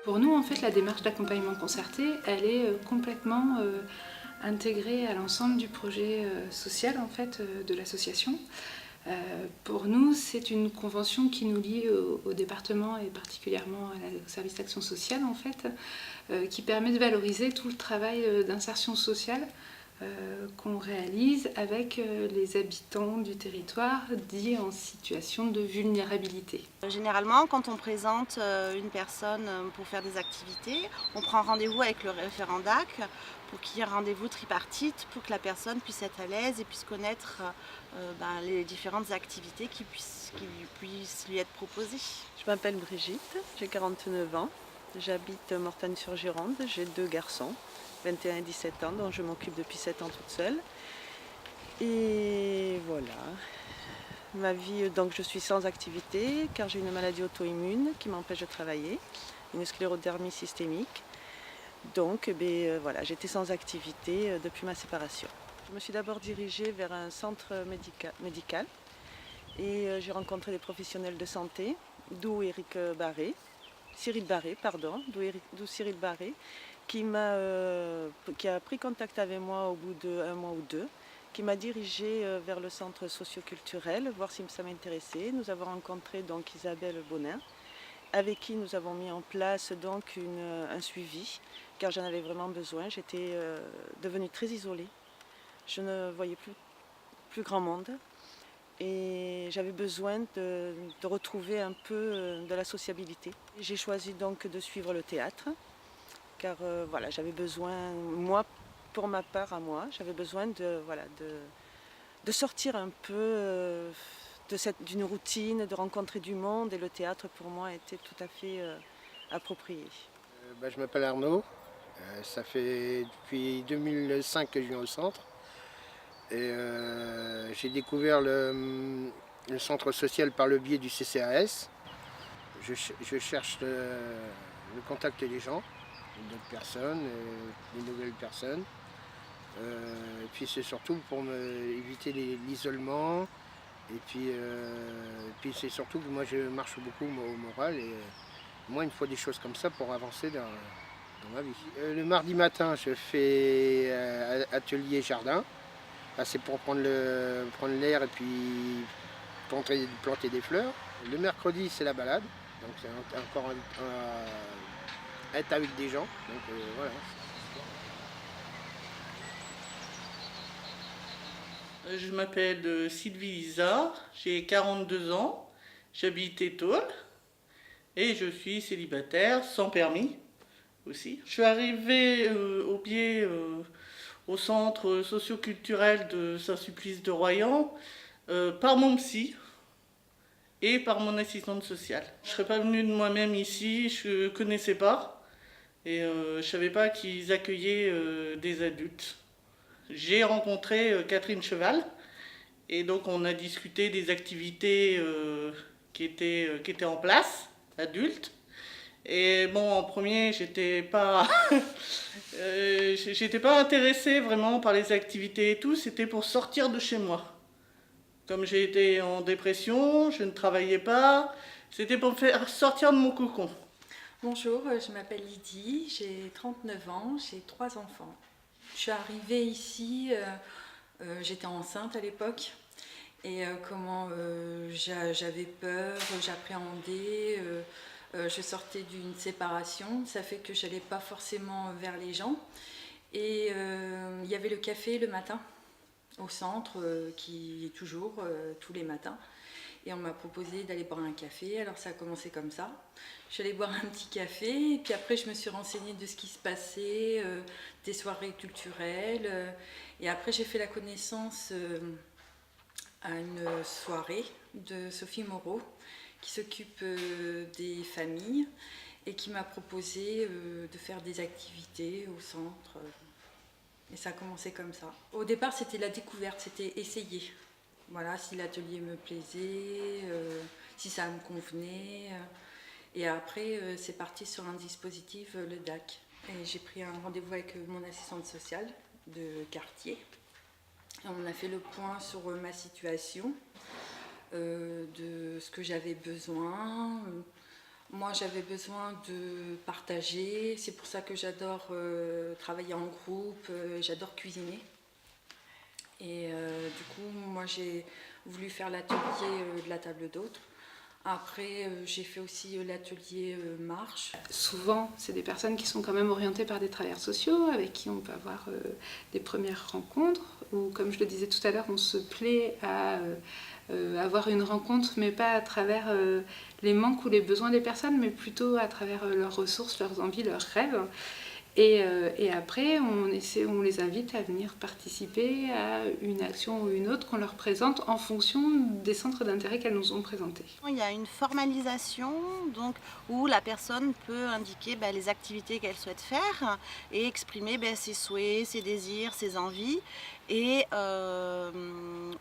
Pour nous, en fait, la démarche d'accompagnement concerté, elle est complètement intégrée à l'ensemble du projet social en fait, de l'association. Pour nous, c'est une convention qui nous lie au département et particulièrement au service d'action sociale en fait, qui permet de valoriser tout le travail d'insertion sociale qu'on réalise avec les habitants du territoire dits en situation de vulnérabilité. Généralement, quand on présente une personne pour faire des activités, on prend rendez-vous avec le référent DAC pour qu'il y ait un rendez-vous tripartite pour que la personne puisse être à l'aise et puisse connaître les différentes activités qui puissent lui être proposées. Je m'appelle Brigitte, j'ai 49 ans, j'habite Mortagne-sur-Gironde, j'ai 2 garçons, 21 et 17 ans, dont je m'occupe depuis 7 ans toute seule. Et voilà. Ma vie, donc je suis sans activité car j'ai une maladie auto-immune qui m'empêche de travailler, une sclérodermie systémique. Donc voilà, j'étais sans activité depuis ma séparation. Je me suis d'abord dirigée vers un centre médical et j'ai rencontré des professionnels de santé, d'où Cyril Barré, qui a pris contact avec moi au bout d'1 mois ou 2, qui m'a dirigée vers le centre socio-culturel, voir si ça m'intéressait. Nous avons rencontré donc Isabelle Bonin, avec qui nous avons mis en place donc un suivi, car j'en avais vraiment besoin. J'étais devenue très isolée. Je ne voyais plus grand monde. Et j'avais besoin de retrouver un peu de la sociabilité. J'ai choisi donc de suivre le théâtre, car voilà, j'avais besoin, moi, pour ma part à moi, j'avais besoin de sortir un peu d'une routine, de rencontrer du monde, et le théâtre pour moi était tout à fait approprié. Je m'appelle Arnaud, ça fait depuis 2005 que je viens au centre. Et j'ai découvert le centre social par le biais du CCAS. Je cherche le contact des gens, d'autres personnes, des nouvelles personnes. Et puis c'est surtout pour éviter l'isolement. Et puis c'est surtout que moi je marche beaucoup au moral. Et moi il me faut des choses comme ça pour avancer dans ma vie. Le mardi matin je fais atelier jardin. Là, c'est pour prendre l'air et puis planter des fleurs. Le mercredi, c'est la balade. Donc, c'est encore être avec des gens. Donc, voilà. Je m'appelle Sylvie Lisa, j'ai 42 ans, j'habite Étaules et je suis célibataire, sans permis aussi. Je suis arrivée au centre socio-culturel de Saint-Sulpice de Royan par mon psy et par mon assistante sociale. Je ne serais pas venue de moi-même ici, je ne connaissais pas et je ne savais pas qu'ils accueillaient des adultes. J'ai rencontré Catherine Cheval et donc on a discuté des activités qui étaient en place, adultes. Et bon, en premier, j'étais pas intéressée vraiment par les activités et tout, c'était pour sortir de chez moi. Comme j'ai été en dépression, je ne travaillais pas, c'était pour me faire sortir de mon cocon. Bonjour, je m'appelle Lydie, j'ai 39 ans, j'ai 3 enfants. Je suis arrivée ici, j'étais enceinte à l'époque, et j'avais peur, j'appréhendais, je sortais d'une séparation, ça fait que je n'allais pas forcément vers les gens. Et il y avait le café le matin au centre, qui est toujours tous les matins. Et on m'a proposé d'aller boire un café, alors ça a commencé comme ça. Je suis allée boire un petit café, et puis après je me suis renseignée de ce qui se passait, des soirées culturelles. Et après j'ai fait la connaissance à une soirée de Sophie Moreau, qui s'occupe des familles, et qui m'a proposé de faire des activités au centre. Et ça a commencé comme ça. Au départ c'était la découverte, c'était essayer. Voilà, si l'atelier me plaisait, si ça me convenait. Et après, c'est parti sur un dispositif, le DAC. Et j'ai pris un rendez-vous avec mon assistante sociale de quartier. Et on a fait le point sur ma situation, de ce que j'avais besoin, Moi, j'avais besoin de partager. C'est pour ça que j'adore travailler en groupe, j'adore cuisiner. Et du coup, moi, j'ai voulu faire l'atelier de la table d'hôte. Après, j'ai fait aussi l'atelier marche. Souvent, c'est des personnes qui sont quand même orientées par des travailleurs sociaux, avec qui on peut avoir des premières rencontres, ou comme je le disais tout à l'heure, on se plaît à avoir une rencontre, mais pas à travers les manques ou les besoins des personnes, mais plutôt à travers leurs ressources, leurs envies, leurs rêves. Et après, on les invite à venir participer à une action ou une autre qu'on leur présente en fonction des centres d'intérêt qu'elles nous ont présentés. Il y a une formalisation donc, où la personne peut indiquer les activités qu'elle souhaite faire et exprimer ses souhaits, ses désirs, ses envies et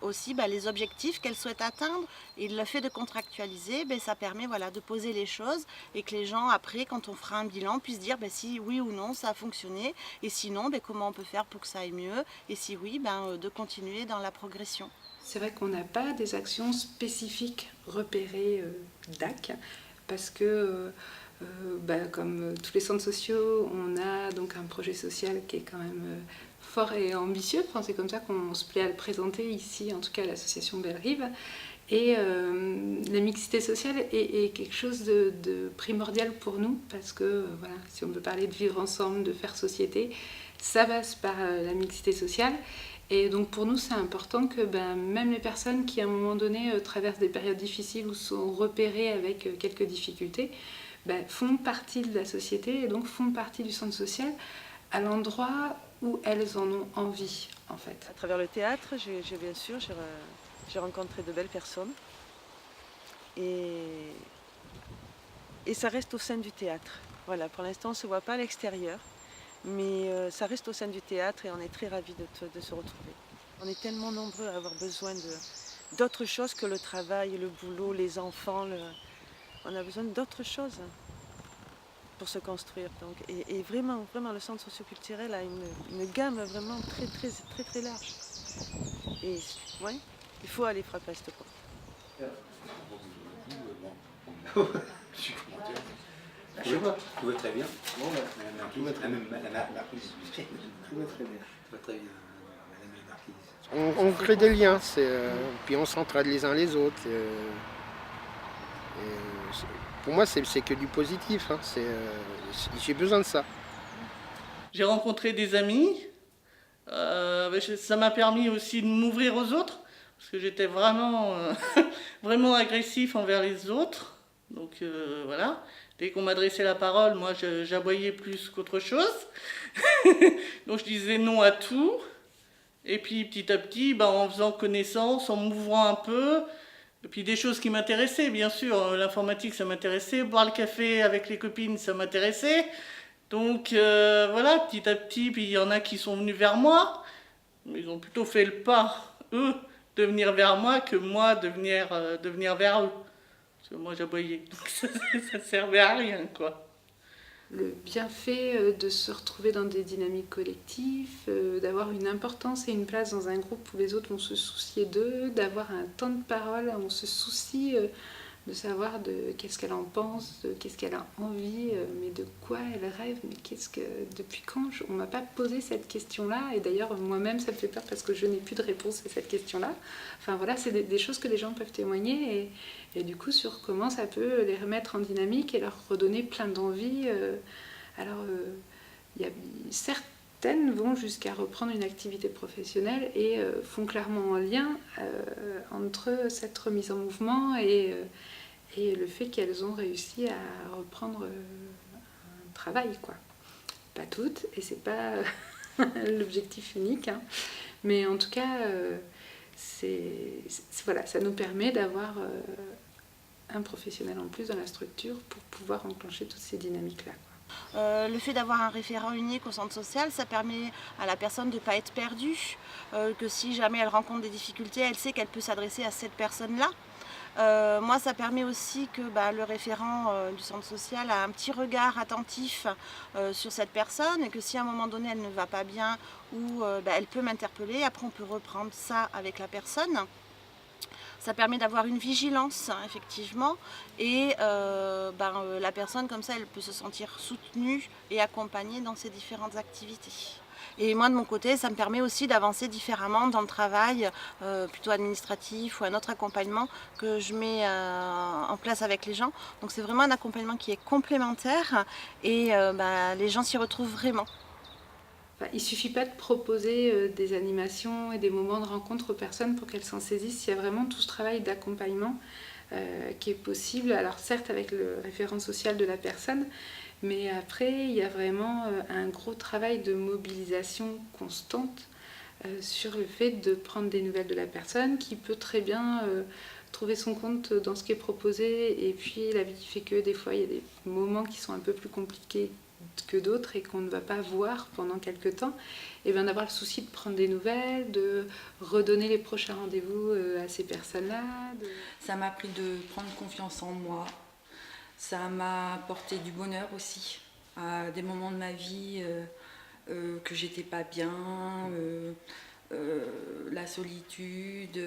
aussi les objectifs qu'elle souhaite atteindre. Et le fait de contractualiser, ça permet de poser les choses et que les gens après, quand on fera un bilan, puissent dire si oui ou non ça a fonctionné et sinon comment on peut faire pour que ça aille mieux et si oui, de continuer dans la progression. C'est vrai qu'on n'a pas des actions spécifiques repérées DAC parce que comme tous les centres sociaux, on a donc un projet social qui est quand même fort et ambitieux. Enfin, c'est comme ça qu'on se plaît à le présenter ici, en tout cas à l'association Belle Rive. Et la mixité sociale est quelque chose de primordial pour nous parce que si on veut parler de vivre ensemble, de faire société, ça passe par la mixité sociale. Et donc pour nous, c'est important que même les personnes qui à un moment donné traversent des périodes difficiles ou sont repérées avec quelques difficultés, font partie de la société et donc font partie du centre social à l'endroit où elles en ont envie en fait. À travers le théâtre, bien sûr, j'ai rencontré de belles personnes et ça reste au sein du théâtre. Voilà, pour l'instant on ne se voit pas à l'extérieur, mais ça reste au sein du théâtre et on est très ravis de se retrouver. On est tellement nombreux à avoir besoin d'autre chose que le travail, le boulot, les enfants. On a besoin d'autre chose pour se construire. Donc, et vraiment, le centre socioculturel a une gamme vraiment très large. Et ouais, il faut aller frapper à cette porte. Je suis commentaire. Je vois, tout va très bien. Bon, Madame Marquise, tout va très bien. Madame Marquise, tout va très bien. Tout va très bien, Madame la Marquise. On crée des liens, puis on s'entraide les uns les autres. Pour moi, c'est que du positif. Hein. J'ai besoin de ça. J'ai rencontré des amis. Ça m'a permis aussi de m'ouvrir aux autres. Parce que j'étais vraiment, vraiment agressif envers les autres. Donc voilà. Dès qu'on m'adressait la parole, moi j'aboyais plus qu'autre chose. Donc je disais non à tout. Et puis petit à petit, en faisant connaissance, en m'ouvrant un peu, et puis des choses qui m'intéressaient, bien sûr, l'informatique ça m'intéressait, boire le café avec les copines ça m'intéressait. Donc voilà, petit à petit, puis il y en a qui sont venus vers moi, mais ils ont plutôt fait le pas, eux, de venir vers moi que moi de venir vers eux. Parce que moi j'aboyais, donc ça servait à rien, quoi. Le bienfait de se retrouver dans des dynamiques collectives, d'avoir une importance et une place dans un groupe où les autres vont se soucier d'eux, d'avoir un temps de parole où on se soucie de savoir de qu'est-ce qu'elle en pense, de qu'est-ce qu'elle a envie, mais de quoi elle rêve, mais depuis quand on m'a pas posé cette question-là, et d'ailleurs moi-même ça me fait peur parce que je n'ai plus de réponse à cette question-là. Enfin voilà, c'est des choses que les gens peuvent témoigner et du coup sur comment ça peut les remettre en dynamique et leur redonner plein d'envie. Alors certaines vont jusqu'à reprendre une activité professionnelle et font clairement un lien entre cette remise en mouvement et le fait qu'elles ont réussi à reprendre un travail, quoi. Pas toutes, et c'est pas l'objectif unique, hein. Mais en tout cas, voilà, ça nous permet d'avoir un professionnel en plus dans la structure pour pouvoir enclencher toutes ces dynamiques-là, quoi. Le fait d'avoir un référent unique au centre social, ça permet à la personne de ne pas être perdue, que si jamais elle rencontre des difficultés, elle sait qu'elle peut s'adresser à cette personne-là. Moi, ça permet aussi que le référent du centre social a un petit regard attentif sur cette personne et que si à un moment donné elle ne va pas bien ou elle peut m'interpeller, après on peut reprendre ça avec la personne. Ça permet d'avoir une vigilance, hein, effectivement, et la personne comme ça, elle peut se sentir soutenue et accompagnée dans ses différentes activités. Et moi de mon côté, ça me permet aussi d'avancer différemment dans le travail plutôt administratif ou un autre accompagnement que je mets en place avec les gens. Donc c'est vraiment un accompagnement qui est complémentaire et les gens s'y retrouvent vraiment. Il ne suffit pas de proposer des animations et des moments de rencontre aux personnes pour qu'elles s'en saisissent. Il y a vraiment tout ce travail d'accompagnement qui est possible. Alors certes avec le référent social de la personne, mais après il y a vraiment un gros travail de mobilisation constante sur le fait de prendre des nouvelles de la personne qui peut très bien trouver son compte dans ce qui est proposé. Et puis la vie fait que des fois il y a des moments qui sont un peu plus compliqués que d'autres et qu'on ne va pas voir pendant quelques temps, et bien d'avoir le souci de prendre des nouvelles, de redonner les prochains rendez-vous à ces personnes-là. Ça m'a appris de prendre confiance en moi, ça m'a apporté du bonheur aussi, à des moments de ma vie que j'étais pas bien, la solitude,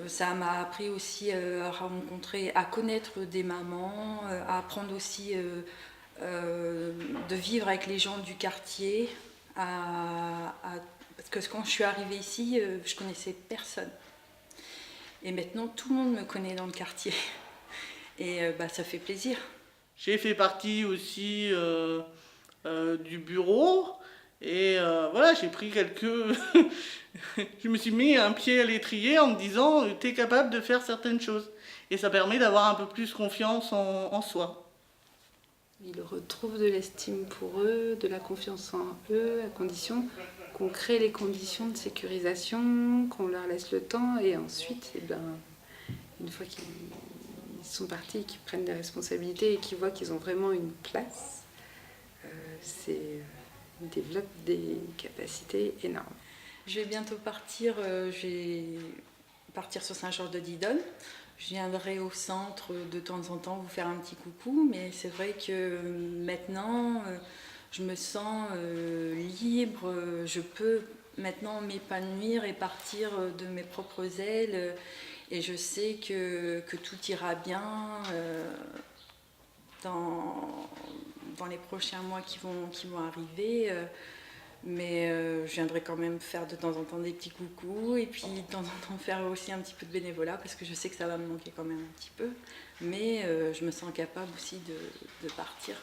ça m'a appris aussi à rencontrer, à connaître des mamans, à apprendre aussi de vivre avec les gens du quartier, parce que quand je suis arrivée ici, je connaissais personne. Et maintenant, tout le monde me connaît dans le quartier. Et ça fait plaisir. J'ai fait partie aussi du bureau. Et voilà, j'ai pris quelques... Je me suis mis un pied à l'étrier en me disant « t'es capable de faire certaines choses ». Et ça permet d'avoir un peu plus confiance en soi. Ils retrouvent de l'estime pour eux, de la confiance en eux, à condition qu'on crée les conditions de sécurisation, qu'on leur laisse le temps, et ensuite, une fois qu'ils sont partis, qu'ils prennent des responsabilités et qu'ils voient qu'ils ont vraiment une place, ils développent des capacités énormes. Je vais bientôt partir, sur Saint-Georges-de-Didonne. Je viendrai au centre de temps en temps vous faire un petit coucou, mais c'est vrai que maintenant, je me sens libre, je peux maintenant m'épanouir et partir de mes propres ailes, et je sais que tout ira bien dans les prochains mois qui vont arriver. Mais je viendrai quand même faire de temps en temps des petits coucous et puis de temps en temps faire aussi un petit peu de bénévolat parce que je sais que ça va me manquer quand même un petit peu. Mais je me sens capable aussi de partir.